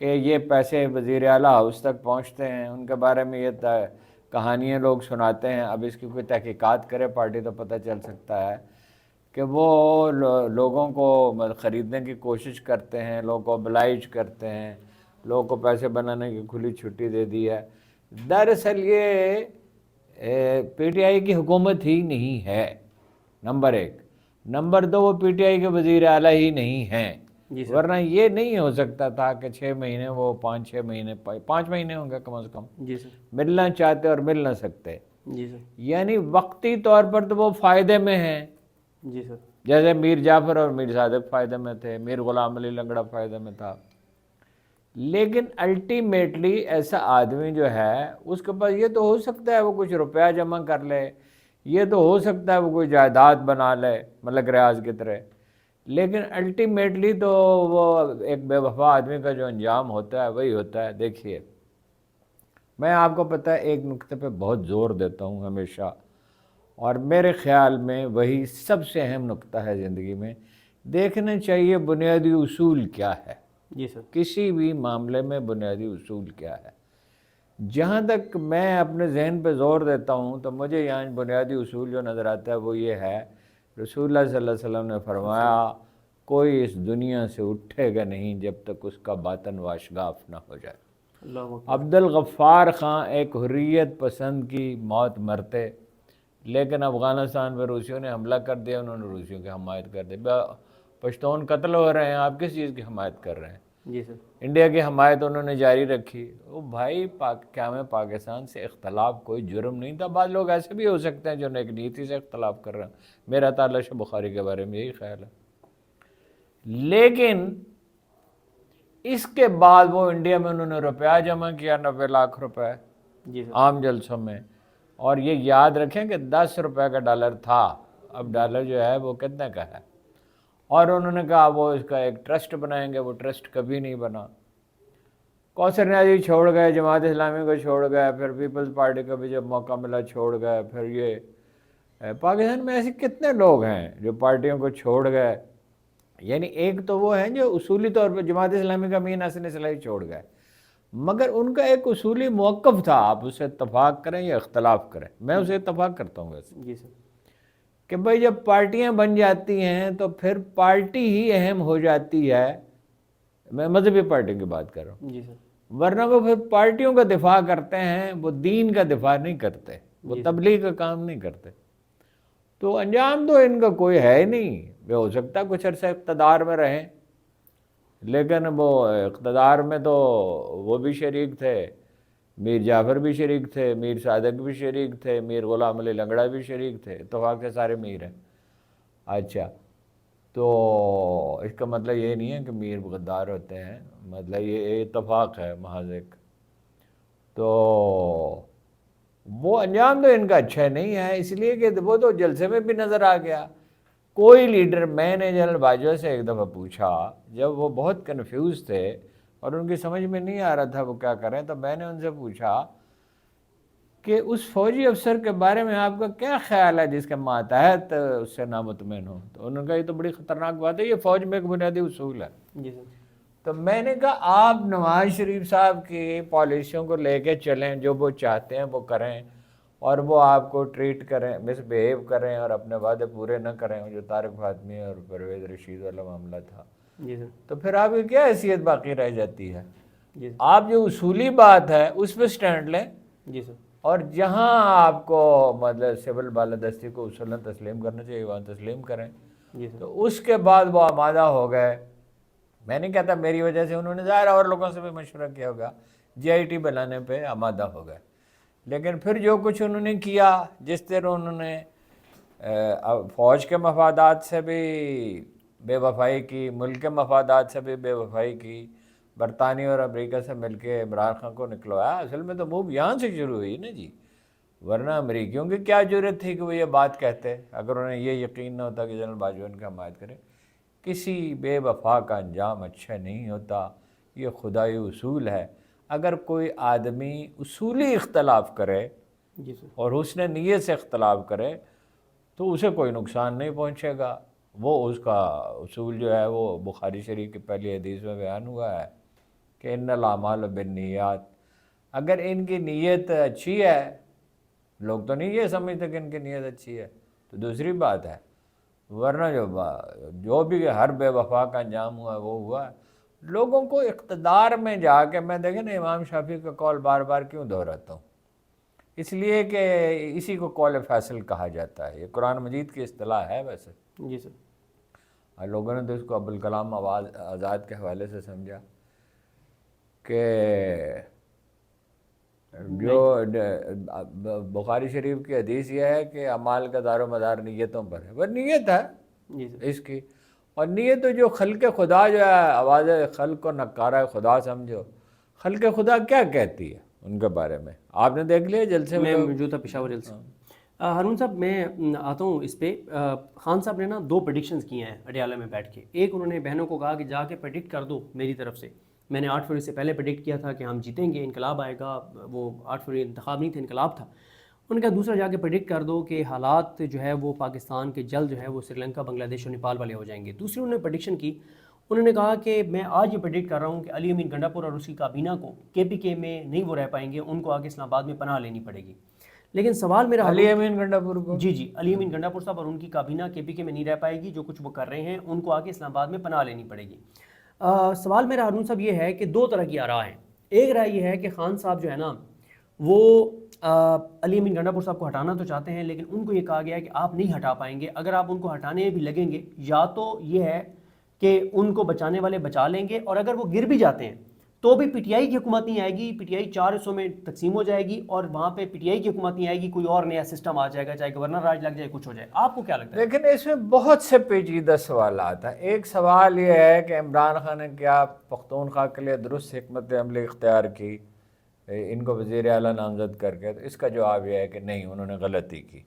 کہ یہ پیسے وزیر اعلیٰ ہاؤس تک پہنچتے ہیں، ان کے بارے میں یہ کہانیاں لوگ سناتے ہیں. اب اس کی کوئی تحقیقات کرے پارٹی تو پتہ چل سکتا ہے کہ وہ لوگوں کو خریدنے کی کوشش کرتے ہیں، لوگوں کو oblige کرتے ہیں، لوگوں کو پیسے بنانے کی کھلی چھٹی دے دی ہے. دراصل یہ پی ٹی آئی کی حکومت ہی نہیں ہے، نمبر ایک. نمبر دو، وہ پی ٹی آئی کے وزیر اعلیٰ ہی نہیں ہیں. جی سر. ورنہ یہ نہیں ہو سکتا تھا کہ 6 مہینے وہ 5 مہینے ہوں گے کم از کم جی سر. ملنا چاہتے اور مل نہ سکتے. جی سر. یعنی وقتی طور پر تو وہ فائدے میں ہیں، جی سر. جیسے میر جعفر اور میر صادق فائدے میں تھے، میر غلام علی لنگڑا فائدے میں تھا. لیکن الٹیمیٹلی ایسا آدمی جو ہے اس کے پاس یہ تو ہو سکتا ہے وہ کچھ روپیہ جمع کر لے، یہ تو ہو سکتا ہے وہ کوئی جائیداد بنا لے ملک ریاض کی طرح، لیکن الٹیمیٹلی تو وہ ایک بے وفا آدمی کا جو انجام ہوتا ہے وہی ہوتا ہے. دیکھیے میں آپ کو پتہ ہے ایک نقطے پہ بہت زور دیتا ہوں ہمیشہ، اور میرے خیال میں وہی سب سے اہم نقطہ ہے زندگی میں. دیکھنا چاہیے بنیادی اصول کیا ہے، جی سر. کسی بھی معاملے میں بنیادی اصول کیا ہے. جہاں تک میں اپنے ذہن پہ زور دیتا ہوں تو مجھے یہاں بنیادی اصول جو نظر آتا ہے وہ یہ ہے، رسول اللہ صلی اللہ علیہ وسلم نے فرمایا کوئی اس دنیا سے اٹھے گا نہیں جب تک اس کا باطن واشگاف نہ ہو جائے. اللہ اکبر. عبد الغفار خان ایک حریت پسند کی موت مرتے، لیکن افغانستان پہ روسیوں نے حملہ کر دیا، انہوں نے روسیوں کی حمایت کر دی. پشتون قتل ہو رہے ہیں، آپ کس چیز کی حمایت کر رہے ہیں؟ جی سر. انڈیا کی حمایت انہوں نے جاری رکھی. وہ بھائی قیام پاکستان سے اختلاف کوئی جرم نہیں تھا. بعض لوگ ایسے بھی ہو سکتے ہیں جو نیک نیتی سے اختلاف کر رہے ہیں، میرا تعالیٰ شاہ بخاری کے بارے میں یہی خیال ہے. لیکن اس کے بعد وہ انڈیا میں انہوں نے روپیہ جمع کیا، 90 لاکھ روپے جی سر. عام جلسوں میں. اور یہ یاد رکھیں کہ 10 روپے کا ڈالر تھا، اب ڈالر جو ہے وہ کتنے کا ہے. اور انہوں نے کہا وہ اس کا ایک ٹرسٹ بنائیں گے، وہ ٹرسٹ کبھی نہیں بنا. کوثر نیازی چھوڑ گئے، جماعت اسلامی کو چھوڑ گئے، پھر پیپلز پارٹی کا بھی جب موقع ملا چھوڑ گئے. پھر یہ پاکستان میں ایسے کتنے لوگ ہیں جو پارٹیوں کو چھوڑ گئے. یعنی ایک تو وہ ہیں جو اصولی طور پر جماعت اسلامی کا مین حسن اصلاحی چھوڑ گئے، مگر ان کا ایک اصولی موقف تھا، آپ اسے اتفاق کریں یا اختلاف کریں. میں اسے اتفاق کرتا ہوں ویسے جی سر. کہ بھائی جب پارٹیاں بن جاتی ہیں تو پھر پارٹی ہی اہم ہو جاتی ہے. میں مذہبی پارٹی کی بات کر رہا ہوں. جی سر. ورنہ وہ پھر پارٹیوں کا دفاع کرتے ہیں، وہ دین کا دفاع نہیں کرتے، وہ تبلیغ کا کام نہیں کرتے. تو انجام تو ان کا کوئی ہے ہی نہیں. وہ ہو سکتا ہے کچھ عرصہ اقتدار میں رہیں، لیکن وہ اقتدار میں تو وہ بھی شریک تھے، میر جعفر بھی شریک تھے، میر صادق بھی شریک تھے، میر غلام علی لنگڑا بھی شریک تھے. اتفاق سے سارے میر ہیں. اچھا، تو اس کا مطلب یہ نہیں ہے کہ میر غدار ہوتے ہیں، مطلب یہ اتفاق ہے محض ایک. تو وہ انجام تو ان کا اچھا نہیں ہے، اس لیے کہ وہ تو جلسے میں بھی نظر آ گیا. کوئی لیڈر، میں نے جنرل باجوہ سے ایک دفعہ پوچھا جب وہ بہت کنفیوز تھے اور ان کی سمجھ میں نہیں آ رہا تھا وہ کیا کریں، تو میں نے ان سے پوچھا کہ اس فوجی افسر کے بارے میں آپ کا کیا خیال ہے جس کے ماتحت اس سے نامطمئن ہو. تو انہوں نے کہا یہ تو بڑی خطرناک بات ہے، یہ فوج میں ایک بنیادی اصول ہے. جی سر. تو میں نے کہا آپ نواز شریف صاحب کی پالیسیوں کو لے کے چلیں، جو وہ چاہتے ہیں وہ کریں، اور وہ آپ کو ٹریٹ کریں، مس بیہیو کریں اور اپنے وعدے پورے نہ کریں، جو طارق فاطمی اور پرویز رشید والا معاملہ تھا. جی سر. تو پھر آپ کی کیا حیثیت باقی رہ جاتی ہے؟ جی سر. آپ جو اصولی بات ہے اس پہ سٹینڈ لیں، جی سر. اور جہاں آپ کو مطلب سول بالادستی کو اصولاً تسلیم کرنا چاہیے وہاں تسلیم کریں. جی سر. تو اس کے بعد وہ آمادہ ہو گئے. میں نہیں کہتا میری وجہ سے، انہوں نے ظاہر اور لوگوں سے بھی مشورہ کیا ہوگا، جی آئی ٹی بنانے پہ آمادہ ہو گئے. لیکن پھر جو کچھ انہوں نے کیا، جس طرح انہوں نے فوج کے مفادات سے بھی بے وفائی کی، ملک کے مفادات سے بھی بے وفائی کی، برطانیہ اور امریکہ سے مل کے عمران خان کو نکلوایا. اصل میں تو موو یہاں سے شروع ہوئی نا جی، ورنہ امریکیوں کی کیا جرت تھی کہ وہ یہ بات کہتے اگر انہیں یہ یقین نہ ہوتا کہ جنرل باجوہ ان کی حمایت کرے. کسی بے وفا کا انجام اچھا نہیں ہوتا، یہ خدائی اصول ہے. اگر کوئی آدمی اصولی اختلاف کرے جی سر. اور حسن نیت سے اختلاف کرے تو اسے کوئی نقصان نہیں پہنچے گا. وہ اس کا اصول جو ہے وہ بخاری شریف کی پہلی حدیث میں بیان ہوا ہے کہ ان الاعمال بالنیات. اگر ان کی نیت اچھی ہے، لوگ تو نہیں یہ سمجھتے کہ ان کی نیت اچھی ہے تو دوسری بات ہے، ورنہ جو بھی ہر بے وفا کا انجام ہوا وہ ہوا. لوگوں کو اقتدار میں جا کے، میں دیکھیں نا امام شافعی کا قول بار بار کیوں دہراتا ہوں، اس لیے کہ اسی کو قول فیصل کہا جاتا ہے. یہ قرآن مجید کی اصطلاح ہے ویسے. جی سر. اور لوگوں نے تو اس کو ابوالکلام آزاد کے حوالے سے سمجھا کہ جو بخاری شریف کی حدیث یہ ہے کہ اعمال کا دار و مدار نیتوں پر ہے. وہ نیت ہے جی سر. اس کی، اور نیت تو جو خلق خدا جو ہے، آواز خلق کو نکارہ خدا سمجھو. خلق خدا کیا کہتی ہے ان کے بارے میں؟ آپ نے دیکھ لیا جلسے میں میں لوگ. موجود تھا پشاور جلسے. ہارون صاحب میں آتا ہوں اس پہ. خان صاحب نے نا 2 پریڈکشنز کی ہیں اڈیالہ میں بیٹھ کے. ایک انہوں نے بہنوں کو کہا کہ جا کے پریڈکٹ کر دو میری طرف سے. میں نے 8 فروری سے پہلے پریڈکٹ کیا تھا کہ ہم جیتیں گے، انقلاب آئے گا. وہ 8 فروری انتخاب نہیں تھا، انقلاب تھا. ان کا دوسرا جا کے پریڈکٹ کر دو کہ حالات جو ہے وہ پاکستان کے جلد جو ہے وہ سری لنکا، بنگلہ دیش اور نیپال والے ہو جائیں گے. دوسری انہوں نے پریڈکشن کی، انہوں نے کہا کہ میں آج یہ پریڈکٹ کر رہا ہوں کہ علی امین گنڈا پور اور اس کی کابینہ کو KPK میں نہیں وہ رہ پائیں گے، ان کو آگے اسلام آباد میں پناہ لینی پڑے گی. لیکن سوال میرا علی امین گنڈا پور کو، جی علی امین گنڈا پور صاحب اور ان کی کابینہ KPK میں نہیں رہ پائے گی. جو کچھ وہ کر رہے ہیں ان کو آگے اسلام آباد میں پناہ لینی پڑے گی. سوال میرا ہارون صاحب یہ ہے کہ 2 طرح کی آراء ہیں. ایک رائے یہ ہے کہ خان صاحب جو ہے نا وہ علی امین گنڈا پور صاحب کو ہٹانا تو چاہتے ہیں، لیکن ان کو یہ کہا گیا ہے کہ آپ نہیں ہٹا پائیں گے. اگر آپ ان کو ہٹانے بھی لگیں گے، یا تو یہ ہے کہ ان کو بچانے والے بچا لیں گے، اور اگر وہ گر بھی جاتے ہیں تو بھی PTI کی حکومت نہیں آئے گی. PTI 4 حصوں میں تقسیم ہو جائے گی اور وہاں پہ PTI کی حکومت نہیں آئے گی، کوئی اور نیا سسٹم آ جائے گا، چاہے گورنر راج لگ جائے، کچھ ہو جائے. آپ کو کیا لگتا ہے؟ لیکن اس میں بہت سے پیچیدہ سوالات ہیں. ایک سوال یہ ہے کہ عمران خان نے کیا پختونخوا کے لیے درست حکمت عملی اختیار کی ان کو وزیر اعلیٰ نامزد کر کے؟ تو اس کا جواب یہ ہے کہ نہیں، انہوں نے غلطی کی.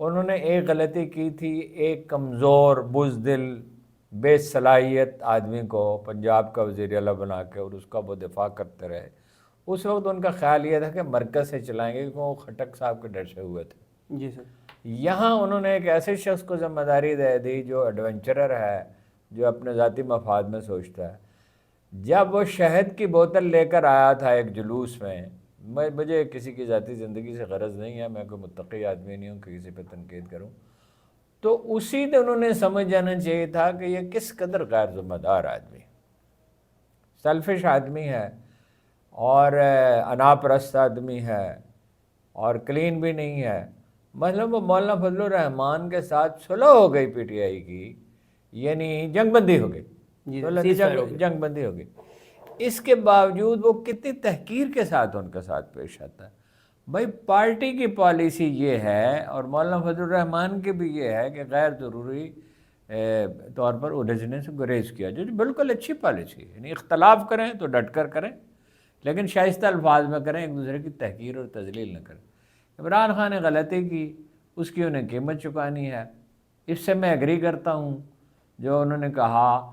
انہوں نے ایک غلطی کی تھی، ایک کمزور، بزدل، بے صلاحیت آدمی کو پنجاب کا وزیر اعلیٰ بنا کے اور اس کا وہ دفاع کرتے رہے. اس وقت ان کا خیال یہ تھا کہ مرکز سے چلائیں گے، کیونکہ وہ خٹک صاحب کے ڈر سے ہوئے تھے. جی سر. یہاں انہوں نے ایک ایسے شخص کو ذمہ داری دے دی جو ایڈونچرر ہے، جو اپنے ذاتی مفاد میں سوچتا ہے. جب وہ شہد کی بوتل لے کر آیا تھا ایک جلوس میں، مجھے کسی کی ذاتی زندگی سے غرض نہیں ہے، میں کوئی متقی آدمی نہیں ہوں کہ کسی پہ تنقید کروں، تو اسی دن انہوں نے سمجھ جانا چاہیے تھا کہ یہ کس قدر غیر ذمہ دار آدمی، سیلفش آدمی ہے اور انا پرست آدمی ہے اور کلین بھی نہیں ہے. مطلب وہ مولانا فضل الرحمان کے ساتھ صلح ہو گئی PTI کی، یعنی جنگ بندی ہو گئی، جنگ بندی ہو گئی. اس کے باوجود وہ کتنی تحقیر کے ساتھ ان کے ساتھ پیش آتا ہے. بھائی پارٹی کی پالیسی یہ ہے اور مولانا فضل الرحمان کی بھی یہ ہے کہ غیر ضروری طور پر الجھنے سے گریز کیا، جو بالکل اچھی پالیسی ہے. یعنی اختلاف کریں تو ڈٹ کر کریں، لیکن شائستہ الفاظ میں کریں، ایک دوسرے کی تحقیر اور تذلیل نہ کریں. عمران خان نے غلطی کی، اس کی انہیں قیمت چکانی ہے. اس سے میں ایگری کرتا ہوں جو انہوں نے کہا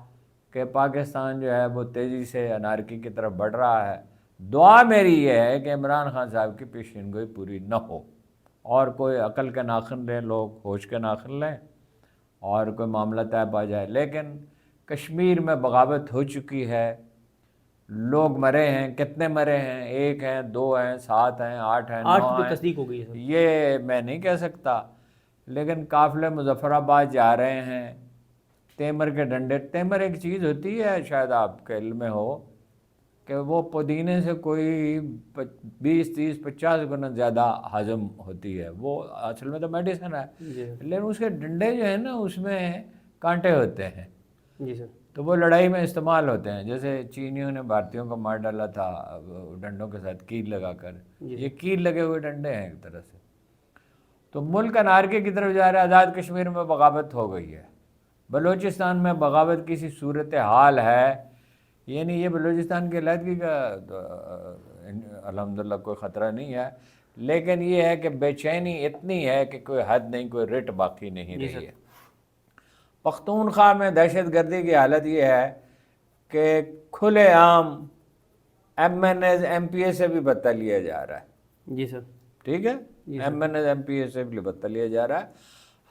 کہ پاکستان جو ہے وہ تیزی سے انارکی کی طرف بڑھ رہا ہے. دعا میری یہ ہے کہ عمران خان صاحب کی پیشین گوئی پوری نہ ہو، اور کوئی عقل کے ناخن لیں، لوگ ہوش کے ناخن لیں اور کوئی معاملہ طے پا جائے. لیکن کشمیر میں بغاوت ہو چکی ہے، لوگ مرے ہیں. کتنے مرے ہیں؟ 1 ہیں، 2 ہیں، 7 ہیں، 8 ہیں، 9 8 ہیں، کی تصدیق ہو گئی ہے. یہ میں نہیں کہہ سکتا. لیکن قافلے مظفر آباد جا رہے ہیں، تیمر کے ڈنڈے. تیمر ایک چیز ہوتی ہے، شاید آپ کے علم میں ہو، کہ وہ پودینے سے کوئی 20 30 50 گنا زیادہ ہضم ہوتی ہے. وہ اصل میں تو میڈیسن ہے، لیکن اس کے ڈنڈے جو ہیں نا اس میں کانٹے ہوتے ہیں. جی سر. تو وہ لڑائی میں استعمال ہوتے ہیں. جیسے چینیوں نے بھارتیوں کو مار ڈالا تھا ڈنڈوں کے ساتھ کیل لگا کر، یہ کیل لگے ہوئے ڈنڈے ہیں ایک طرح سے. تو ملک انارکی کی طرف جا رہا ہے. آزاد کشمیر میں بغاوت ہو گئی ہے، بلوچستان میں بغاوت کی سی صورت حال ہے. یعنی یہ بلوچستان کی علیحدگی کا الحمدللہ کوئی خطرہ نہیں ہے، لیکن یہ ہے کہ بے چینی اتنی ہے کہ کوئی حد نہیں، کوئی رٹ باقی نہیں رہی ہے. پختونخوا میں دہشت گردی کی حالت یہ ہے کہ کھلے عام MNAs MPA سے بھی بتا لیا جا رہا ہے. جی سر. ٹھیک ہے، MNAs MPA سے بھی بتا لیا جا رہا ہے.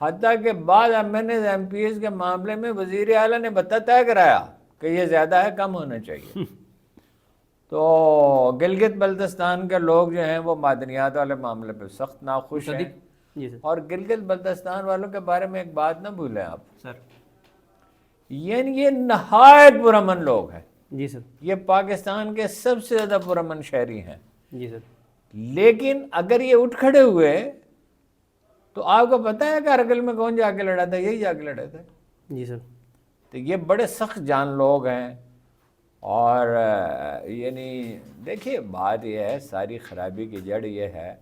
حتیٰ کہ بعض MNAs MPAs کے معاملے میں وزیر اعلیٰ نے بتا طے کرایا کہ یہ زیادہ ہے، کم ہونا چاہیے. تو گلگت بلتستان کے لوگ جو ہیں وہ معدنیات والے معاملے پہ سخت ناخوش ہیں. جی سر. اور گلگت بلتستان والوں کے بارے میں ایک بات نہ بھولیں آپ سر. یعنی یہ نہایت پرامن لوگ ہیں. جی سر. یہ پاکستان کے سب سے زیادہ پرامن شہری ہیں. جی سر. لیکن اگر یہ اٹھ کھڑے ہوئے تو آپ کو پتہ ہے کارگل میں کون جا کے لڑا تھا؟ یہی جا کے لڑے تھے. جی سر. تو یہ بڑے سخت جان لوگ ہیں. اور یعنی دیکھیے بات یہ ہے، ساری خرابی کی جڑ یہ ہے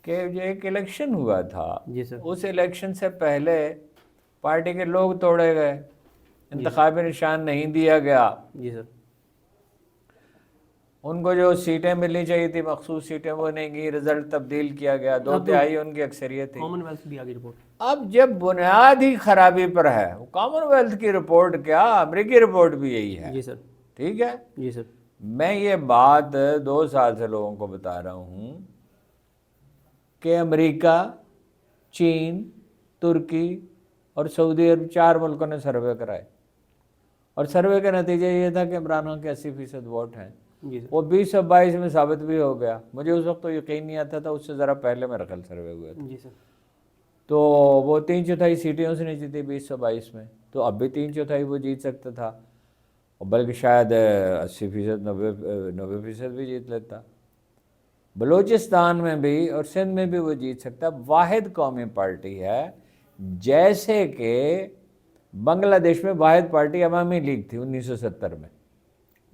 کہ جو ایک الیکشن ہوا تھا، جی سر. اس الیکشن سے پہلے پارٹی کے لوگ توڑے گئے، انتخابی نشان نہیں دیا گیا. جی سر. ان کو جو سیٹیں ملنی چاہیے تھی مخصوص سیٹیں وہ نہیں گئی، رزلٹ تبدیل کیا گیا، 2/3 ان کی اکثریت تھی. کامن ویلتھ بھی آگے رپورٹ. اب جب بنیاد ہی خرابی پر ہے، کامن ویلتھ کی رپورٹ کیا، امریکی رپورٹ بھی یہی ہے. جی سر. ٹھیک ہے. جی سر. میں یہ بات 2 سال سے لوگوں کو بتا رہا ہوں کہ امریکہ، چین، ترکی اور سعودی عرب 4 ملکوں نے سروے کرائے، اور سروے کا نتیجہ یہ تھا کہ عمران خان کے 80% ووٹ ہیں. جی سر. وہ 2022 میں ثابت بھی ہو گیا. مجھے اس وقت تو یقین نہیں آتا تھا، اس سے ذرا پہلے میرا خیال سروے ہوئے تھے. جی سر. تو وہ 3/4 سیٹیں اس نے جیتی 2022 میں، تو اب بھی 3/4 وہ جیت سکتا تھا، اور بلکہ شاید 80%، 90% بھی جیت لیتا. بلوچستان میں بھی اور سندھ میں بھی وہ جیت سکتا. واحد قومی پارٹی ہے، جیسے کہ بنگلہ دیش میں واحد پارٹی عوامی لیگ تھی 1970 میں.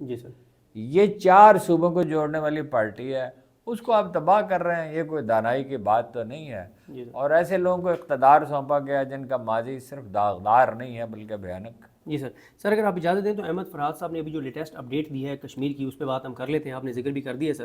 جی سر. یہ 4 صوبوں کو جوڑنے والی پارٹی ہے، اس کو آپ تباہ کر رہے ہیں. یہ کوئی دانائی کی بات تو نہیں ہے. جی سر. اور ایسے لوگوں کو اقتدار سونپا گیا جن کا ماضی صرف داغدار نہیں ہے بلکہ بھیانک. جی سر. سر اگر آپ اجازت دیں تو احمد فرحات صاحب نے ابھی جو لیٹسٹ اپڈیٹ دی ہے کشمیر کی، اس پہ بات ہم کر لیتے ہیں. آپ نے ذکر بھی کر دیا ہے سر.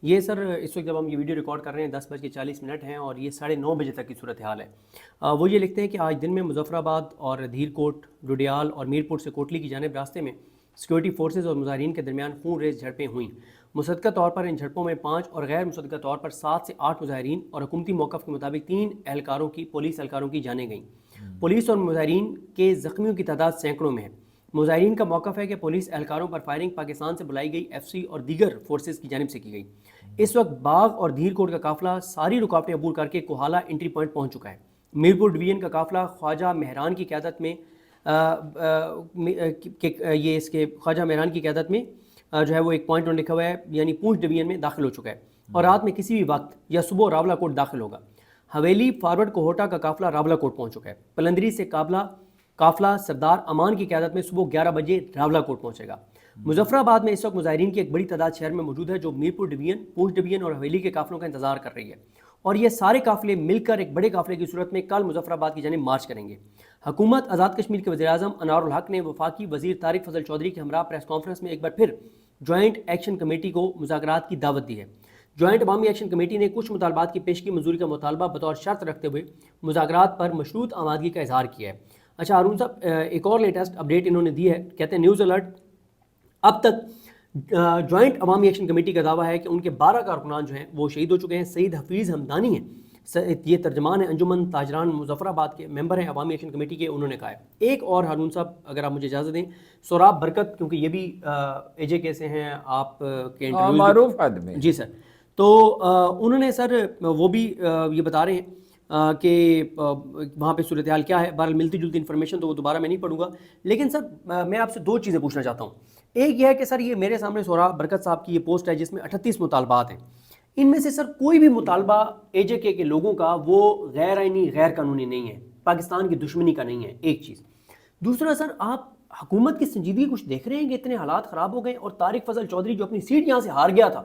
یہ سر اس وقت جب ہم یہ ویڈیو ریکارڈ کر رہے ہیں 10:40 ہیں، اور یہ 9:30 بجے تک کی صورتحال ہے. وہ یہ لکھتے ہیں کہ آج دن میں مظفر آباد اور دھیر کوٹ، ڈوڈیال اور میرپور سے کوٹلی کی جانب راستے میں سیکورٹی فورسز اور مظاہرین کے درمیان خون ریز جھڑپیں ہوئیں. مصدقہ طور پر ان جھڑپوں میں 5 اور غیر مصدقہ طور پر 7 سے 8 مظاہرین اور حکومتی موقف کے مطابق 3 پولیس اہلکاروں کی جانیں گئیں. پولیس اور مظاہرین کے زخمیوں کی تعداد سینکڑوں میں ہے. مظاہرین کا موقف ہے کہ پولیس اہلکاروں پر فائرنگ پاکستان سے بلائی گئی FC اور دیگر فورسز کی جانب سے کی گئی. اس وقت باغ اور دھیر کوٹ کا قافلہ ساری رکاوٹیں عبور کر کے کوہالہ انٹری پوائنٹ پہنچ چکا ہے. میرپور ڈویژن کا قافلہ خواجہ مہران کی قیادت میں خواجہ مہران کی قیادت میں جو ہے وہ ایک پوائنٹ لکھا ہوا ہے، یعنی پونچھ ڈویژن میں داخل ہو چکا ہے، اور رات میں کسی بھی وقت یا صبح راولہ کوٹ داخل ہوگا. حویلی فارورڈ کوہوٹا کا قافلہ راولہ کوٹ پہنچ چکا ہے. پلندری سے قافلہ سردار امان کی قیادت میں صبح 11 بجے راولہ کوٹ پہنچے گا. مظفر آباد میں اس وقت مظاہرین کی ایک بڑی تعداد شہر میں موجود ہے، جو میرپور ڈویژن، پونچھ ڈویژن اور حویلی کے قافلوں کا انتظار کر رہی ہے، اور یہ سارے قافلے مل کر ایک بڑے قافلے کی صورت میں کل مظفر آباد کی جانب مارچ کریں گے. حکومت آزاد کشمیر کے وزیر اعظم انوار الحق نے وفاقی وزیر طارق فضل چودھری کے ہمراہ پریس کانفرنس میں ایک بار پھر جوائنٹ ایکشن کمیٹی کو مذاکرات کی دعوت دی ہے. جوائنٹ عوامی ایکشن کمیٹی نے کچھ مطالبات کی پیشگی منظوری کا مطالبہ بطور شرط رکھتے ہوئے مذاکرات پر مشروط آمادگی کا اظہار کیا ہے. اچھا ہارون صاحب، ایک اور لیٹسٹ اپڈیٹ انہوں نے دی ہے. کہتے ہیں نیوز الرٹ، اب تک جوائنٹ عوامی ایکشن کمیٹی کا دعویٰ ہے کہ ان کے 12 کارکنان جو ہیں وہ شہید ہو چکے ہیں. سعید حفیظ ہمدانی ہیں، یہ ترجمان ہیں انجمن تاجران مظفر آباد کے، ممبر ہیں عوامی ایکشن کمیٹی کے. انہوں نے کہا ہے ایک اور ہارون صاحب اگر آپ مجھے اجازت دیں، سوراب برکت، کیونکہ یہ بھی AJK سے ہیں، آپ کے انٹرویوز معروف آدمی. جی سر. تو انہوں نے سر وہ بھی یہ بتا رہے ہیں کہ وہاں پہ صورتحال کیا ہے. بہرحال ملتی جلتی انفارمیشن تو وہ دوبارہ میں نہیں پڑھوں گا، لیکن سر میں آپ سے 2 چیزیں پوچھنا چاہتا ہوں. ایک یہ ہے کہ سر یہ میرے سامنے سوراب برکت صاحب کی یہ پوسٹ ہے جس میں 38 مطالبات ہیں. ان میں سے سر کوئی بھی مطالبہ AJK کے لوگوں کا وہ غیر آئینی، غیر قانونی نہیں ہے، پاکستان کی دشمنی کا نہیں ہے. ایک چیز. دوسرا سر، آپ حکومت کی سنجیدگی کچھ دیکھ رہے ہیں کہ اتنے حالات خراب ہو گئے، اور طارق فضل چودھری جو اپنی سیٹ یہاں سے ہار گیا تھا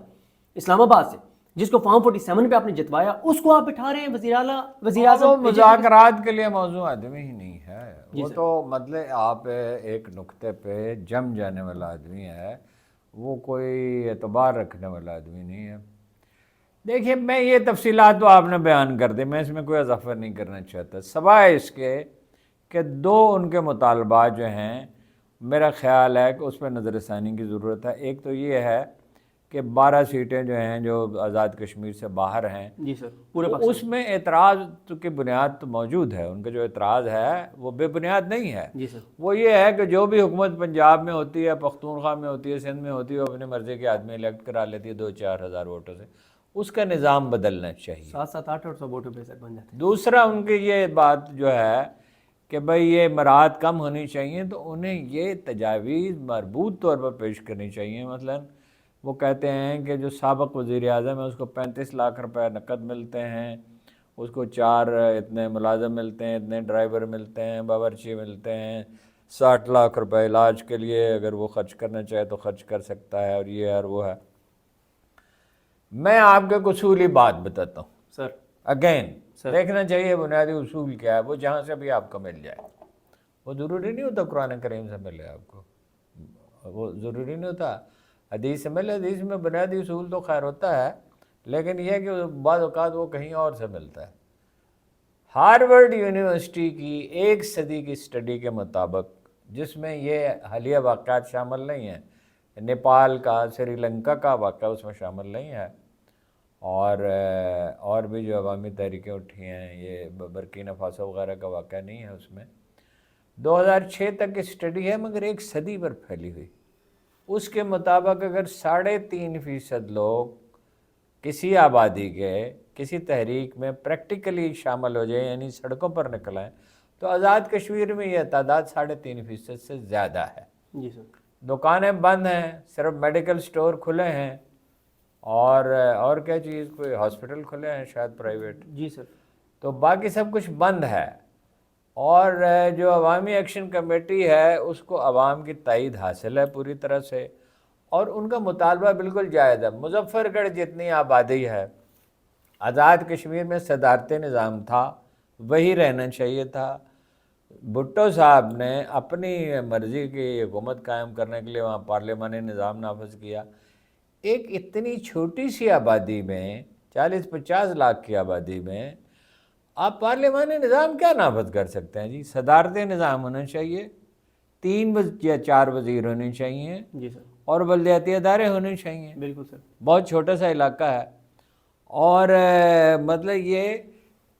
اسلام آباد سے، جس کو فارم 47 پہ آپ نے جتوایا، اس کو آپ بٹھا رہے ہیں وزیر اعظم. مذاکرات کے لیے موضوع آدمی ہی نہیں ہے وہ تو، مطلب آپ ایک نقطے پہ جم جانے والا آدمی ہے، وہ کوئی اعتبار رکھنے والا آدمی نہیں ہے. دیکھیے میں یہ تفصیلات تو آپ نے بیان کر دی، میں اس میں کوئی اضافہ نہیں کرنا چاہتا، سوائے اس کے کہ 2 ان کے مطالبات جو ہیں میرا خیال ہے کہ اس پہ نظر ثانی کی ضرورت ہے. ایک تو یہ ہے کہ 12 سیٹیں جو ہیں جو آزاد کشمیر سے باہر ہیں، جی سر، پورے تو اس میں اعتراض کی بنیاد تو موجود ہے، ان کا جو اعتراض ہے وہ بے بنیاد نہیں ہے۔ جی سر، وہ یہ ہے کہ جو بھی حکومت پنجاب میں ہوتی ہے، پختونخوا میں ہوتی ہے، سندھ میں ہوتی ہے، وہ اپنی مرضی کے آدمی الیکٹ کرا لیتی ہے 2-4 ہزار ووٹوں سے، اس کا نظام بدلنا چاہیے۔ 700-800 ووٹوں پہ سر بن جاتے ہیں۔ دوسرا ان کی یہ بات جو ہے کہ بھئی یہ مراعات کم ہونی چاہیے، تو انہیں یہ تجاویز مربوط طور پر پیش کرنی چاہیے۔ مثلا وہ کہتے ہیں کہ جو سابق وزیر اعظم ہے اس کو 35 لاکھ روپے نقد ملتے ہیں، اس کو 4 اتنے ملازم ملتے ہیں، اتنے ڈرائیور ملتے ہیں، باورچی ملتے ہیں، 60 لاکھ روپے علاج کے لیے اگر وہ خرچ کرنا چاہے تو خرچ کر سکتا ہے، اور یہ اور وہ ہے۔ میں آپ کے اصولی بات بتاتا ہوں سر اگین، دیکھنا چاہیے بنیادی اصول کیا ہے، وہ جہاں سے بھی آپ کو مل جائے۔ وہ ضروری نہیں ہوتا قرآن کریم سے ملے آپ کو، وہ ضروری نہیں ہوتا حدیث سے ملے، حدیث میں بنیادی اصول تو خیر ہوتا ہے، لیکن یہ ہے کہ بعض اوقات وہ کہیں اور سے ملتا ہے۔ ہارورڈ یونیورسٹی کی 1 صدی کی اسٹڈی کے مطابق، جس میں یہ حالیہ واقعات شامل نہیں ہیں، نیپال کا، سری لنکا کا واقعہ اس میں شامل نہیں ہے، اور بھی جو عوامی تحریکیں اٹھی ہیں، یہ برکینا فاسو وغیرہ کا واقعہ نہیں ہے اس میں، 2006 تک کی اسٹڈی ہے مگر 1 صدی پر پھیلی ہوئی۔ اس کے مطابق اگر 3.5% لوگ کسی آبادی کے کسی تحریک میں پریکٹیکلی شامل ہو جائیں، یعنی سڑکوں پر نکل آئیں، تو آزاد کشمیر میں یہ تعداد 3.5% سے زیادہ ہے۔ جی سر، دکانیں بند ہیں، صرف میڈیکل سٹور کھلے ہیں، اور کیا چیز، کوئی ہاسپٹل کھلے ہیں شاید پرائیویٹ، جی سر، تو باقی سب کچھ بند ہے۔ اور جو عوامی ایکشن کمیٹی ہے اس کو عوام کی تائید حاصل ہے پوری طرح سے، اور ان کا مطالبہ بالکل جائز ہے۔ مظفر گڑھ جتنی آبادی ہے، آزاد کشمیر میں صدارتی نظام تھا، وہی رہنا چاہیے تھا۔ بھٹو صاحب نے اپنی مرضی کی حکومت قائم کرنے کے لیے وہاں پارلیمانی نظام نافذ کیا۔ ایک اتنی چھوٹی سی آبادی میں، 40-50 لاکھ کی آبادی میں، آپ پارلیمانی نظام کیا نافذ کر سکتے ہیں جی؟ صدارتی نظام ہونا چاہیے، 3 یا 4 وزیر ہونے چاہیے، جی سر، اور بلدیاتی ادارے ہونے چاہیے۔ بالکل سر، بہت چھوٹا سا علاقہ ہے، اور مطلب یہ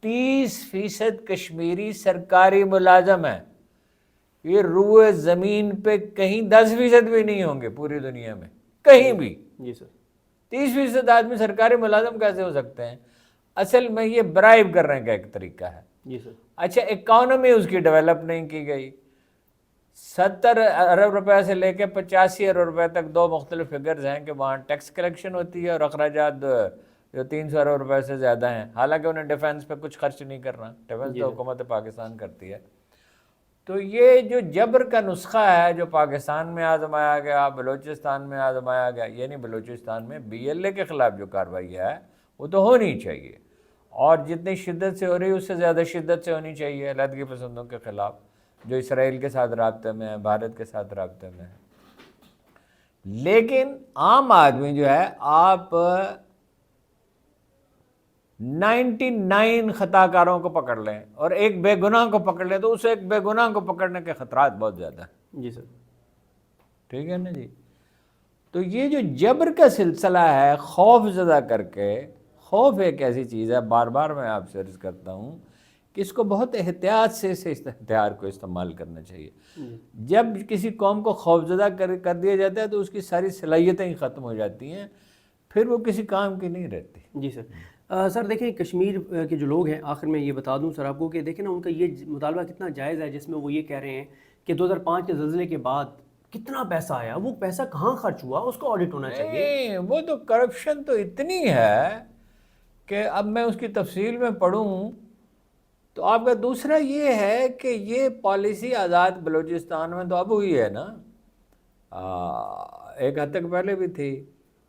30% کشمیری سرکاری ملازم ہیں۔ یہ روئے زمین پہ کہیں 10% بھی نہیں ہوں گے پوری دنیا میں، کہیں بھی۔ جی سر، 30% آدمی سرکاری ملازم کیسے ہو سکتے ہیں؟ اصل میں یہ برائب کرنے کا ایک طریقہ ہے۔ جی سر، اچھا، اکانومی اس کی ڈیولپ نہیں کی گئی۔ 70 ارب روپے سے لے کے 85 ارب روپے تک 2 مختلف فگرز ہیں کہ وہاں ٹیکس کلیکشن ہوتی ہے، اور اخراجات جو 300 ارب روپے سے زیادہ ہیں، حالانکہ انہیں ڈیفنس پہ کچھ خرچ نہیں کرنا، ڈیفنس تو حکومت پاکستان کرتی ہے۔ تو یہ جو جبر کا نسخہ ہے جو پاکستان میں آزمایا گیا، بلوچستان میں آزمایا گیا، یعنی بلوچستان میں BLA کے خلاف جو کارروائی ہے وہ تو ہونی چاہیے، اور جتنی شدت سے ہو رہی ہے اس سے زیادہ شدت سے ہونی چاہیے علیحدگی پسندوں کے خلاف، جو اسرائیل کے ساتھ رابطے میں ہے، بھارت کے ساتھ رابطے میں ہے۔ لیکن عام آدمی جو ہے، آپ 99 خطا کاروں کو پکڑ لیں اور ایک بے گناہ کو پکڑ لیں، تو اس ایک بے گناہ کو پکڑنے کے خطرات بہت زیادہ ہیں۔ جی سر، ٹھیک ہے نا جی؟ تو یہ جو جبر کا سلسلہ ہے، خوف زدہ کر کے، خوف ایک ایسی چیز ہے، بار بار میں آپ سے عرض کرتا ہوں کہ اس کو بہت احتیاط سے اس ہتھیار کو استعمال کرنا چاہیے۔ جب کسی قوم کو خوف زدہ کر دیا جاتا ہے تو اس کی ساری صلاحیتیں ہی ختم ہو جاتی ہیں، پھر وہ کسی کام کی نہیں رہتی۔ جی سر، سر دیکھیں کشمیر کے جو لوگ ہیں، آخر میں یہ بتا دوں سر آپ کو کہ دیکھیں نا ان کا یہ مطالبہ کتنا جائز ہے، جس میں وہ یہ کہہ رہے ہیں کہ 2005 کے زلزلے کے بعد کتنا پیسہ آیا، وہ پیسہ کہاں خرچ ہوا، اس کو آڈٹ ہونا چاہیے۔ نہیں، وہ تو کرپشن تو اتنی ہے کہ اب میں اس کی تفصیل میں پڑھوں تو آپ کا دوسرا یہ ہے کہ یہ پالیسی آزاد بلوچستان میں تو اب ہوئی ہے نا، ایک حد تک پہلے بھی تھی،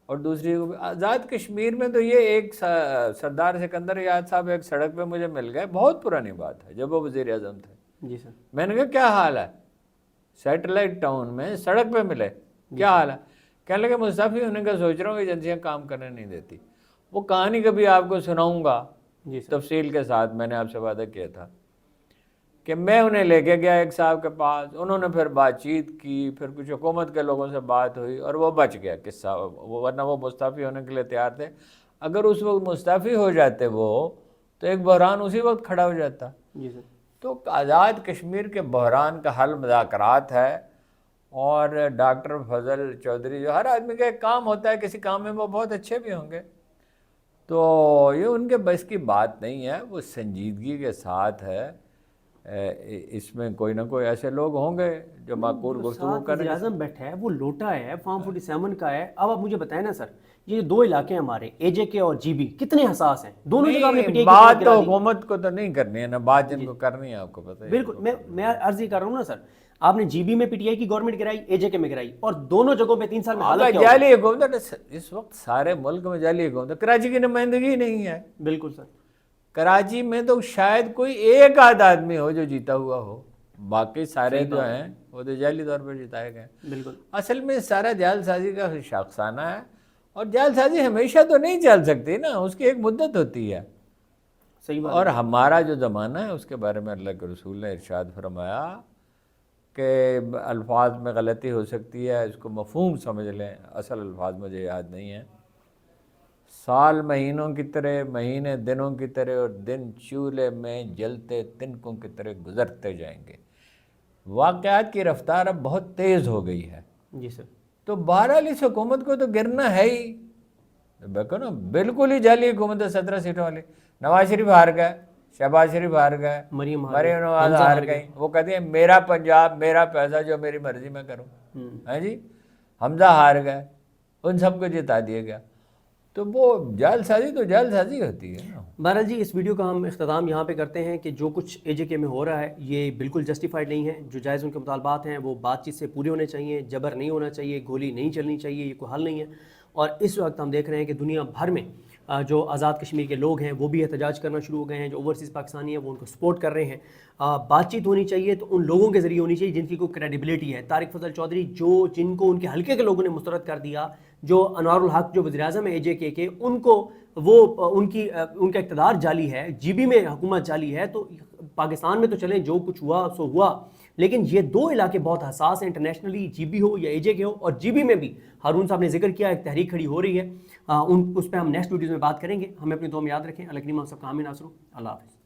اور دوسری آزاد کشمیر میں تو یہ ایک سردار سکندر یاد صاحب ایک سڑک پہ مجھے مل گئے، بہت پرانی بات ہے، جب وہ وزیر اعظم تھے۔ جی سر، میں نے کہا کیا حال ہے، سیٹلائٹ ٹاؤن میں سڑک پہ ملے، کیا حال ہے؟ کہنے لگے مستعفی ہونے کا سوچ رہا ہوں، ایجنسیاں کام کرنے نہیں دیتی۔ وہ کہانی کبھی آپ کو سناؤں گا جی سر، تفصیل کے ساتھ، میں نے آپ سے وعدہ کیا تھا کہ میں انہیں لے کے گیا ایک صاحب کے پاس، انہوں نے پھر بات چیت کی، پھر کچھ حکومت کے لوگوں سے بات ہوئی اور وہ بچ گیا قصہ، ورنہ وہ مستعفی ہونے کے لیے تیار تھے۔ اگر اس وقت مستعفی ہو جاتے وہ تو ایک بحران اسی وقت کھڑا ہو جاتا۔ جی سر۔ تو آزاد کشمیر کے بحران کا حل مذاکرات ہے، اور ڈاکٹر فضل چودھری جو ہر آدمی کا ایک کام ہوتا ہے، کسی کام میں وہ بہت اچھے بھی ہوں گے، تو یہ ان کے بس کی بات نہیں ہے، وہ سنجیدگی کے ساتھ ہے۔ اس میں کوئی نہ کوئی ایسے لوگ ہوں گے جو معقول گفتگو کریں وزیر گے۔ اعظم بیٹھا ہے، وہ لوٹا ہے، فارم 47 کا ہے۔ اب آپ مجھے بتائیں نا سر، یہ دو علاقے ہیں ہمارے، اے جے کے اور جی بی، کتنے حساس ہیں؟ دونوں جگہ ہم نے پی ٹی آئی کی بات گرا تو دی۔ حکومت کو تو نہیں کرنی ہے نا، بات جن کو کرنی ہے آپ کو پتہ ہے۔ بالکل، میں عرض یہ کر رہا ہوں نا سر، آپ نے جی بی میں پی ٹی آئی کی گورنمنٹ گرائی، اے جے کے میں گرائی، اور دونوں جگہوں پہ 3 سال میں حالت کیا ہوگا؟ جعلی حکومت اس وقت سارے ملک میں جعلی حکومت، کراچی کی نمائندگی نہیں ہے۔ بالکل سر۔ کراچی میں تو شاید کوئی ایک آدھ آدمی ہو جو جیتا ہوا ہو، باقی سارے جو ہیں وہ تو جعلی طور پر جتائے گئے۔ بالکل اصل میں سارا جعل سازی کا شاخسانہ ہے، اور جعل سازی ہمیشہ تو نہیں چل سکتی نا، اس کی ایک مدت ہوتی ہے۔ صحیح بات اور ہمارا جو زمانہ ہے اس کے بارے میں اللہ کے رسول نے ارشاد فرمایا کہ الفاظ میں غلطی ہو سکتی ہے، اس کو مفہوم سمجھ لیں، اصل الفاظ مجھے یاد نہیں ہیں۔ سال مہینوں کی طرح، مہینے دنوں کی طرح، اور دن چولہے میں جلتے تنکوں کی طرح گزرتے جائیں گے۔ واقعات کی رفتار اب بہت تیز ہو گئی ہے، جی سر۔ تو بہرحال اس حکومت کو تو گرنا ہے ہی۔ دیکھو نا، بالکل ہی جعلی حکومت ہے 17 سیٹوں والی۔ نواز شریف ہار گئے، شہباز شریف ہار گئے، مریم نواز ہار گئی، وہ کہتی ہیں میرا پنجاب میرا پیسہ، جو میری مرضی میں کروں، ہاں جی۔ حمزہ ہار گئے، ان سب کو جتا دیا گیا۔ تو وہ جعل سازی تو جعل سازی ہوتی ہے نا۔ بہرحال جی، اس ویڈیو کا ہم اختتام یہاں پہ کرتے ہیں کہ جو کچھ اے جے کے میں ہو رہا ہے یہ بالکل جسٹیفائڈ نہیں ہے۔ جو جائز ان کے مطالبات ہیں وہ بات چیت سے پورے ہونے چاہیے، جبر نہیں ہونا چاہیے، گولی نہیں چلنی چاہیے، یہ کوئی حل نہیں ہے۔ اور اس وقت ہم دیکھ رہے ہیں کہ دنیا بھر میں جو آزاد کشمیر کے لوگ ہیں وہ بھی احتجاج کرنا شروع ہو گئے ہیں، جو اوورسیز پاکستانی ہیں وہ ان کو سپورٹ کر رہے ہیں۔ بات چیت ہونی چاہیے تو ان لوگوں کے ذریعے ہونی چاہیے جن کی کوئی کریڈیبلٹی ہے۔ طارق فضل چودھری جن کو ان کے حلقے کے لوگوں نے مسترد کر دیا، جو انوار الحق جو وزیر اعظم ہے اے جے کے ان کو ان کا اقتدار جعلی ہے، جی بی میں حکومت جعلی ہے، تو پاکستان میں تو چلیں جو کچھ ہوا سو ہوا، لیکن یہ دو علاقے بہت حساس ہیں انٹرنیشنلی، جی بی ہو یا اے جے کے ہو۔ اور جی بی میں بھی ہارون صاحب نے ذکر کیا، ایک تحریک کھڑی ہو رہی ہے، اس پہ ہم نیکسٹ ویڈیوز میں بات کریں گے۔ ہمیں اپنی دعا میں یاد رکھیں۔ اللہ کریم آپ سب کا آمین ناصر۔ اللہ حافظ۔